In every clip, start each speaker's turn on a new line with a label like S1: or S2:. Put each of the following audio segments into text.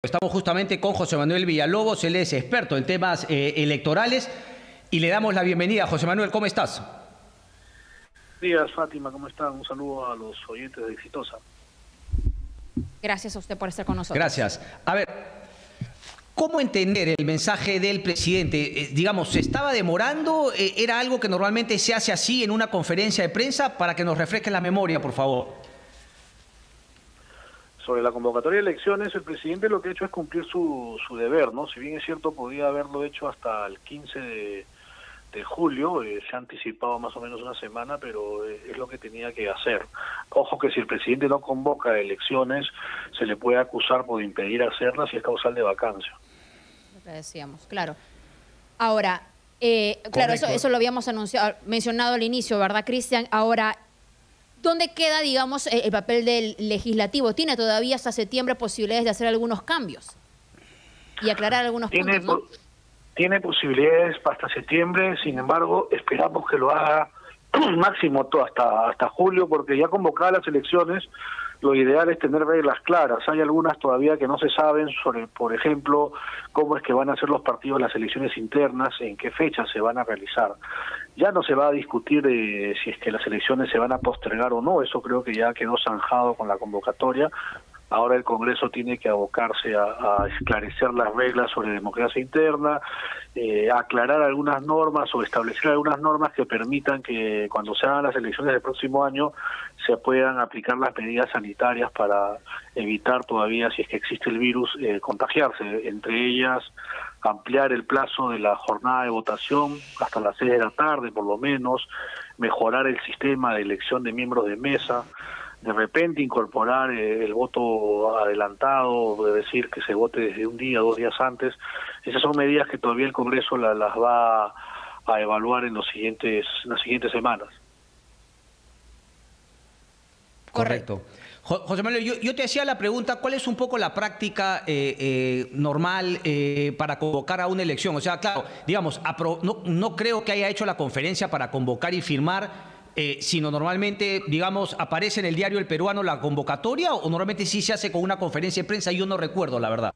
S1: Estamos justamente con José Manuel Villalobos, él es experto en temas electorales y le damos la bienvenida. José Manuel, ¿cómo estás?
S2: Buenos días, Fátima, ¿cómo están? Un saludo a los oyentes de Exitosa.
S3: Gracias a usted por estar con nosotros.
S1: Gracias. A ver, ¿cómo entender el mensaje del presidente? Digamos, ¿se estaba demorando? ¿Era algo que normalmente se hace así en una conferencia de prensa? Para que nos refresque la memoria, por favor.
S2: Sobre la convocatoria de elecciones, el presidente lo que ha hecho es cumplir su deber, ¿no? Si bien es cierto, podía haberlo hecho hasta el 15 de julio, se ha anticipado más o menos una semana, pero es lo que tenía que hacer. Ojo que si el presidente no convoca elecciones, se le puede acusar por impedir hacerlas y es causal de vacancia.
S3: Lo que decíamos, claro. Ahora, claro, eso lo habíamos mencionado al inicio, ¿verdad, Cristian? Ahora, ¿dónde queda, digamos, el papel del legislativo? ¿Tiene todavía hasta septiembre posibilidades de hacer algunos cambios y aclarar algunos puntos, ¿no?
S2: Tiene posibilidades hasta septiembre, sin embargo, esperamos que lo haga máximo hasta julio, porque ya convocadas las elecciones, lo ideal es tener reglas claras. Hay algunas todavía que no se saben sobre, por ejemplo, cómo es que van a ser los partidos las elecciones internas, en qué fecha se van a realizar. Ya no se va a discutir si es que las elecciones se van a postergar o no, eso creo que ya quedó zanjado con la convocatoria. Ahora el Congreso tiene que abocarse a esclarecer las reglas sobre democracia interna, aclarar algunas normas o establecer algunas normas que permitan que cuando se hagan las elecciones del próximo año se puedan aplicar las medidas sanitarias para evitar todavía, si es que existe el virus, contagiarse. Entre ellas, ampliar el plazo de la jornada de votación hasta las 6 de la tarde, por lo menos, mejorar el sistema de elección de miembros de mesa, de repente incorporar el voto adelantado, es decir, que se vote desde un día, 2 días antes. Esas son medidas que todavía el Congreso las va a evaluar en las siguientes semanas.
S1: Correcto. José Manuel, yo te hacía la pregunta, ¿cuál es un poco la práctica normal para convocar a una elección? O sea, claro, digamos, no creo que haya hecho la conferencia para convocar y firmar, sino normalmente, digamos, aparece en el diario El Peruano la convocatoria o normalmente sí se hace con una conferencia de prensa. Yo no recuerdo, la verdad.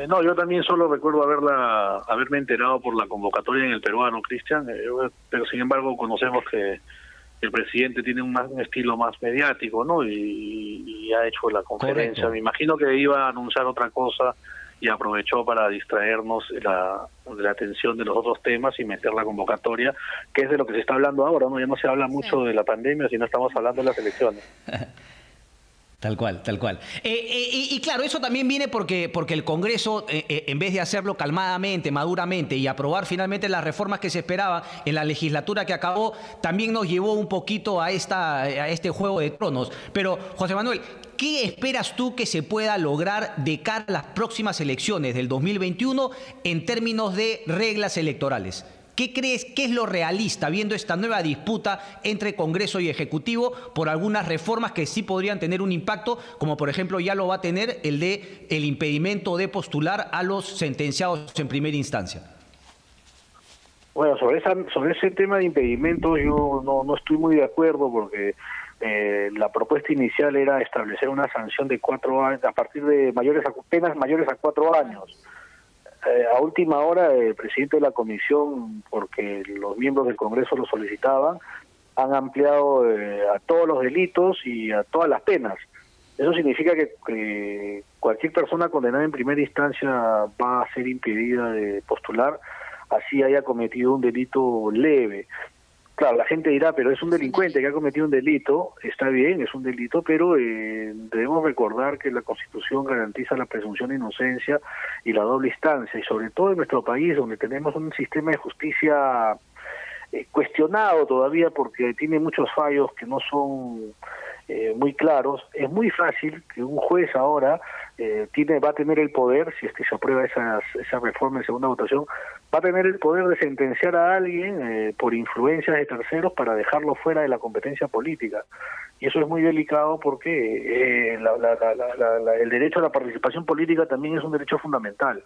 S2: No, yo también solo recuerdo haberme enterado por la convocatoria en El Peruano, Cristian, pero sin embargo conocemos que el presidente tiene un estilo más mediático, ¿no? Y ha hecho la conferencia. Correcto. Me imagino que iba a anunciar otra cosa y aprovechó para distraernos de la atención de los otros temas y meter la convocatoria, que es de lo que se está hablando ahora, ¿no? Ya no se habla mucho de la pandemia, sino estamos hablando de las elecciones.
S1: Tal cual, tal cual. Y claro, eso también viene porque el Congreso, en vez de hacerlo calmadamente, maduramente y aprobar finalmente las reformas que se esperaba en la legislatura que acabó, también nos llevó un poquito a este juego de tronos. Pero, José Manuel, ¿qué esperas tú que se pueda lograr de cara a las próximas elecciones del 2021 en términos de reglas electorales? ¿Qué crees que es lo realista viendo esta nueva disputa entre Congreso y Ejecutivo por algunas reformas que sí podrían tener un impacto, como por ejemplo ya lo va a tener el impedimento de postular a los sentenciados en primera instancia?
S2: Bueno, sobre ese tema de impedimentos yo no estoy muy de acuerdo porque la propuesta inicial era establecer una sanción de 4 años a partir de penas mayores a 4 años. A última hora, el presidente de la comisión, porque los miembros del Congreso lo solicitaban, han ampliado a todos los delitos y a todas las penas. Eso significa que cualquier persona condenada en primera instancia va a ser impedida de postular, así haya cometido un delito leve. Claro, la gente dirá, pero es un delincuente que ha cometido un delito, está bien, es un delito, pero debemos recordar que la Constitución garantiza la presunción de inocencia y la doble instancia, y sobre todo en nuestro país, donde tenemos un sistema de justicia cuestionado todavía porque tiene muchos fallos que no son muy claros. Es muy fácil que un juez ahora va a tener el poder, si es que se aprueba esa reforma en segunda votación, va a tener el poder de sentenciar a alguien por influencias de terceros para dejarlo fuera de la competencia política. Y eso es muy delicado porque el derecho a la participación política también es un derecho fundamental.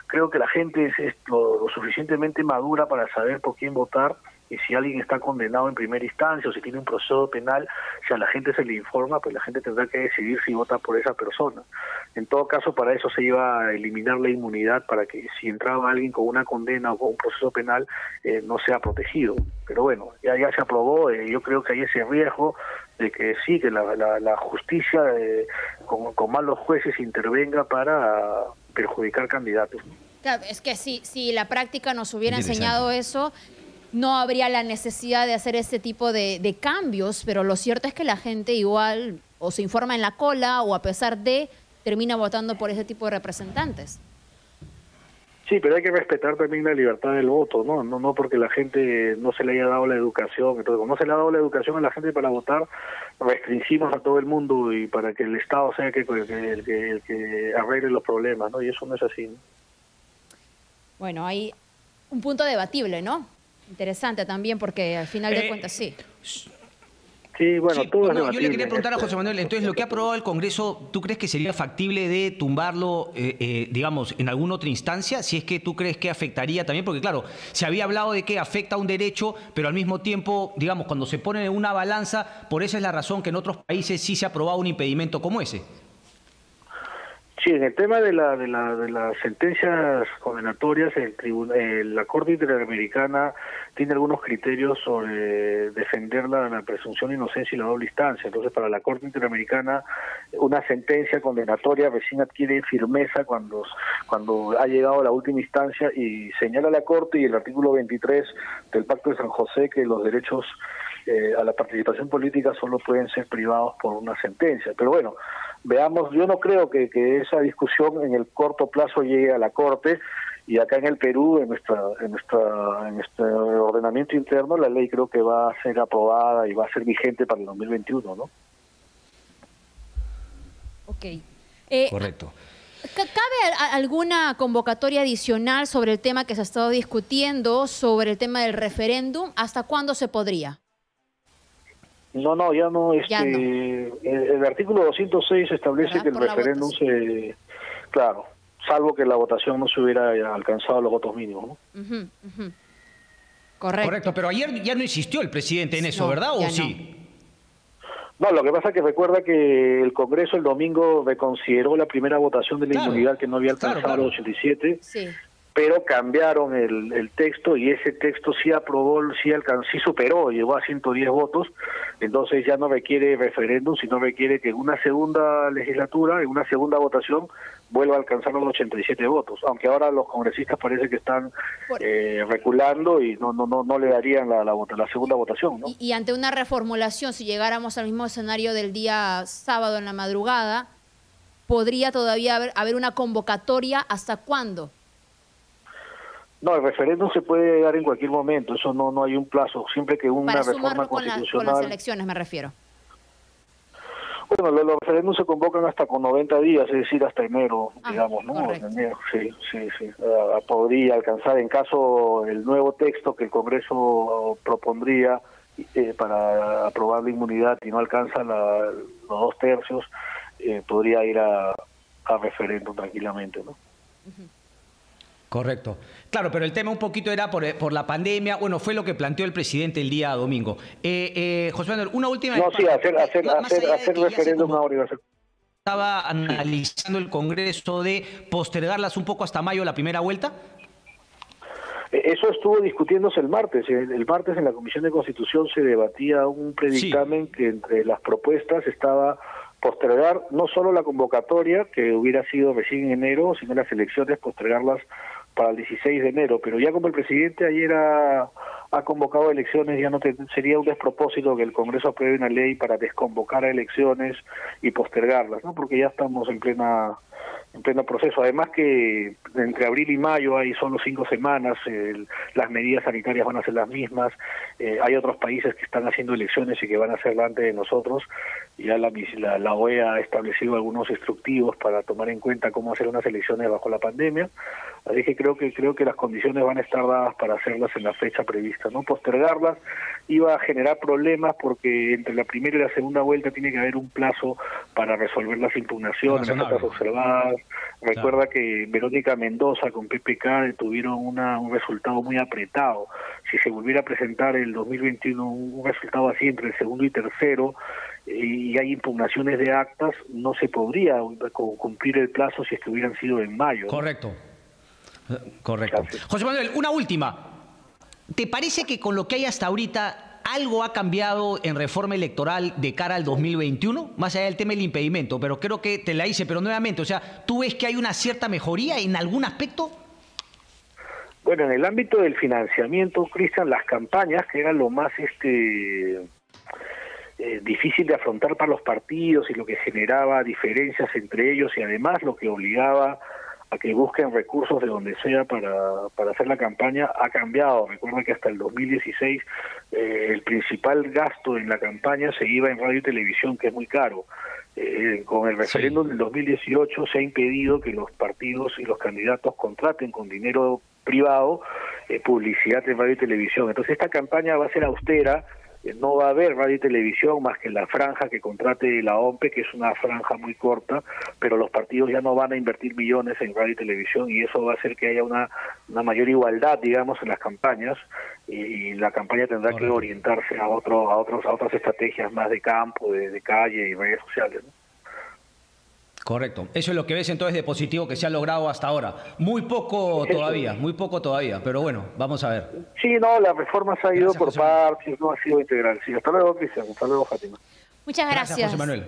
S2: Creo que la gente es lo suficientemente madura para saber por quién votar Y si alguien está condenado en primera instancia o si tiene un proceso penal, si a la gente se le informa, pues la gente tendrá que decidir si vota por esa persona. En todo caso, para eso se iba a eliminar la inmunidad, para que si entraba alguien con una condena o con un proceso penal, no sea protegido. Pero bueno, ya se aprobó, yo creo que hay ese riesgo de que sí, que la justicia con malos jueces intervenga para perjudicar candidatos.
S3: Claro, es que si la práctica nos hubiera enseñado eso, no habría la necesidad de hacer este tipo de cambios, pero lo cierto es que la gente igual o se informa en la cola o a pesar de termina votando por ese tipo de representantes.
S2: Sí, pero hay que respetar también la libertad del voto, ¿no? No porque la gente no se le haya dado la educación. Entonces, como no se le ha dado la educación a la gente para votar, restringimos a todo el mundo y para que el Estado sea el que arregle los problemas, ¿no? Y eso no es así, ¿no?
S3: Bueno, hay un punto debatible, ¿no? Interesante también porque al final de cuentas sí.
S2: Sí, bueno,
S1: sí,
S2: todo es
S1: yo le quería preguntar a José Manuel, entonces lo que ha aprobado el Congreso, ¿tú crees que sería factible de tumbarlo, digamos, en alguna otra instancia? Si es que tú crees que afectaría también, porque claro, se había hablado de que afecta a un derecho, pero al mismo tiempo, digamos, cuando se pone en una balanza, por esa es la razón que en otros países sí se ha aprobado un impedimento como ese.
S2: Sí, en el tema de las sentencias condenatorias, la Corte Interamericana tiene algunos criterios sobre defender la presunción de inocencia y la doble instancia. Entonces, para la Corte Interamericana, una sentencia condenatoria recién adquiere firmeza cuando ha llegado a la última instancia, y señala la Corte y el artículo 23 del Pacto de San José que los derechos a la participación política solo pueden ser privados por una sentencia. Pero bueno, veamos, yo no creo que esa discusión en el corto plazo llegue a la Corte, y acá en el Perú, en nuestro ordenamiento interno, la ley creo que va a ser aprobada y va a ser vigente para el 2021, ¿no?
S3: Ok.
S1: Correcto.
S3: ¿Cabe alguna convocatoria adicional sobre el tema que se ha estado discutiendo, sobre el tema del referéndum? ¿Hasta cuándo se podría?
S2: No, ya no. El artículo 206 establece que el referéndum claro, salvo que la votación no se hubiera alcanzado los votos mínimos, ¿no?
S3: Correcto,
S1: pero ayer ya no insistió el presidente en eso, ¿verdad? ¿O sí?
S2: No, lo que pasa es que recuerda que el Congreso el domingo reconsideró la primera votación de la inmunidad que no había alcanzado los 87. Sí. Pero cambiaron el texto, y ese texto sí aprobó, sí superó, llegó a 110 votos. Entonces ya no requiere referéndum, sino requiere que en una segunda legislatura, en una segunda votación, vuelva a alcanzar los 87 votos. Aunque ahora los congresistas parece que están reculando y no le darían la segunda votación, ¿no?
S3: Y ante una reformulación, si llegáramos al mismo escenario del día sábado en la madrugada, ¿podría todavía haber una convocatoria? ¿Hasta cuándo?
S2: No, el referéndum se puede dar en cualquier momento, eso no hay un plazo, siempre que una reforma constitucional...
S3: Con las elecciones me refiero.
S2: Bueno, los referéndums se convocan hasta con 90 días, es decir, hasta enero, digamos, ¿no?
S3: Correcto.
S2: Enero, sí. Podría alcanzar, en caso el nuevo texto que el Congreso propondría para aprobar la inmunidad y no alcanza los 2/3, podría ir a referéndum tranquilamente, ¿no?
S1: Correcto. Claro, pero el tema un poquito era por la pandemia. Bueno, fue lo que planteó el presidente el día domingo. José Manuel, una última...
S2: No, sí, hacer referéndum ahora.
S1: ¿Estaba analizando el Congreso de postergarlas un poco hasta mayo la primera vuelta?
S2: Eso estuvo discutiéndose el martes. El martes en la Comisión de Constitución se debatía un predictamen que entre las propuestas estaba postergar no solo la convocatoria, que hubiera sido recién en enero, sino las elecciones, postergarlas para el 16 de enero, pero ya como el presidente ayer ha convocado elecciones, ya no sería un despropósito que el Congreso apruebe una ley para desconvocar a elecciones y postergarlas, ¿no? Porque ya estamos en pleno proceso. Además que entre abril y mayo hay solo 5 semanas, las medidas sanitarias van a ser las mismas, hay otros países que están haciendo elecciones y que van a hacerla antes de nosotros. Ya la OEA ha establecido algunos instructivos para tomar en cuenta cómo hacer unas elecciones bajo la pandemia, así que creo que las condiciones van a estar dadas para hacerlas en la fecha prevista. Cristian, ¿no? Postergarlas iba a generar problemas porque entre la primera y la segunda vuelta tiene que haber un plazo para resolver las impugnaciones, las actas observadas. Recuerda que Verónica Mendoza con PPK tuvieron un resultado muy apretado. Si se volviera a presentar el 2021 un resultado así entre el segundo y tercero, y hay impugnaciones de actas, no se podría cumplir el plazo si hubieran sido en mayo, ¿no?
S1: Correcto. Correcto. Gracias. José Manuel, una última. ¿Te parece que con lo que hay hasta ahorita algo ha cambiado en reforma electoral de cara al 2021? Más allá del tema del impedimento, pero creo que te la hice, pero nuevamente, o sea, ¿tú ves que hay una cierta mejoría en algún aspecto?
S2: Bueno, en el ámbito del financiamiento, Cristian, las campañas, que eran lo más difícil de afrontar para los partidos y lo que generaba diferencias entre ellos y además lo que obligaba a que busquen recursos de donde sea para hacer la campaña, ha cambiado. Recuerda que hasta el 2016 el principal gasto en la campaña se iba en radio y televisión, que es muy caro. Con el referéndum del 2018 se ha impedido que los partidos y los candidatos contraten con dinero privado publicidad en radio y televisión. Entonces esta campaña va a ser austera. No va a haber radio y televisión más que la franja que contrate la OMPE, que es una franja muy corta, pero los partidos ya no van a invertir millones en radio y televisión y eso va a hacer que haya una mayor igualdad, digamos, en las campañas y la campaña tendrá que orientarse a otras estrategias más de campo, de calle y redes sociales, ¿no?
S1: Correcto. Eso es lo que ves entonces de positivo que se ha logrado hasta ahora. Muy poco todavía, pero bueno, vamos a ver.
S2: Sí, no, la reforma se ha ido por partes, no ha sido integral. Sí, hasta luego, Cristian. Hasta luego, Fátima.
S3: Muchas gracias.
S1: Gracias, José Manuel.